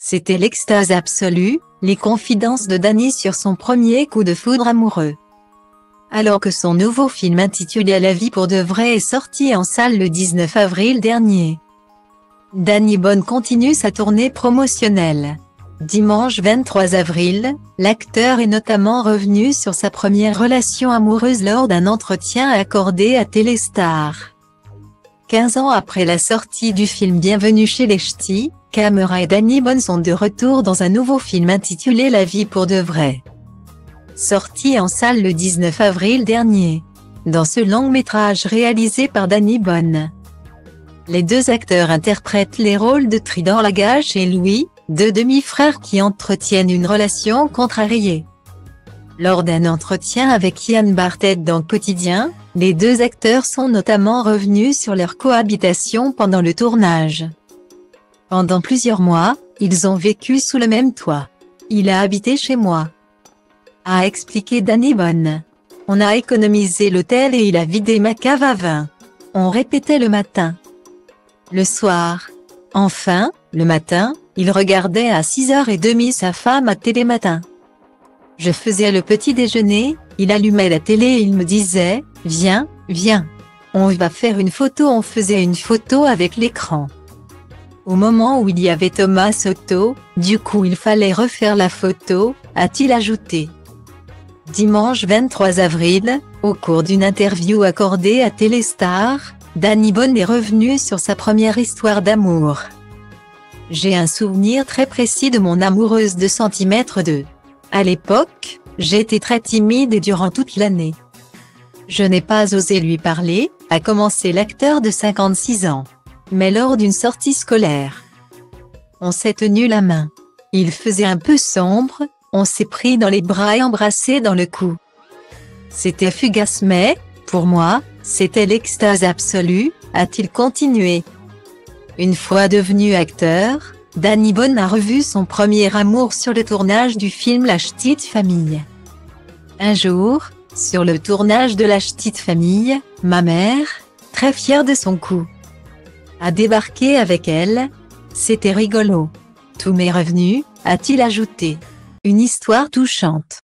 C'était l'extase absolue, les confidences de Danny sur son premier coup de foudre amoureux. Alors que son nouveau film intitulé La vie pour de vrai est sorti en salle le 19 avril dernier. Danny Boone continue sa tournée promotionnelle. Dimanche 23 avril, l'acteur est notamment revenu sur sa première relation amoureuse lors d'un entretien accordé à Téléstar. 15 ans après la sortie du film Bienvenue chez les Ch'tis, Cameron et Danny Boone sont de retour dans un nouveau film intitulé La vie pour de vrai. Sorti en salle le 19 avril dernier. Dans ce long-métrage réalisé par Danny Boone, les deux acteurs interprètent les rôles de Trident Lagache et Louis, deux demi-frères qui entretiennent une relation contrariée. Lors d'un entretien avec Ian Barthès dans Quotidien, les deux acteurs sont notamment revenus sur leur cohabitation pendant le tournage. Pendant plusieurs mois, ils ont vécu sous le même toit. Il a habité chez moi, a expliqué Danny Boone. On a économisé l'hôtel et il a vidé ma cave à vin. On répétait le matin, le soir. Enfin, le matin, il regardait à 6h30 sa femme à Télématin. Je faisais le petit déjeuner, il allumait la télé et il me disait « Viens, viens. On va faire une photo ». On faisait une photo avec l'écran. Au moment où il y avait Thomas Soto, du coup il fallait refaire la photo, a-t-il ajouté. Dimanche 23 avril, au cours d'une interview accordée à Téléstar, Danny Boone est revenu sur sa première histoire d'amour. J'ai un souvenir très précis de mon amoureuse de cm2. À l'époque, j'étais très timide et durant toute l'année, je n'ai pas osé lui parler, a commencé l'acteur de 56 ans. Mais lors d'une sortie scolaire, on s'est tenu la main. Il faisait un peu sombre, on s'est pris dans les bras et embrassé dans le cou. C'était fugace mais, pour moi, c'était l'extase absolue, a-t-il continué. Une fois devenu acteur, Danny Boone a revu son premier amour sur le tournage du film La Ch'tite Famille. Un jour, sur le tournage de La Ch'tite Famille, ma mère, très fière de son coup, a débarqué avec elle. C'était rigolo. Tout m'est revenu, a-t-il ajouté. Une histoire touchante.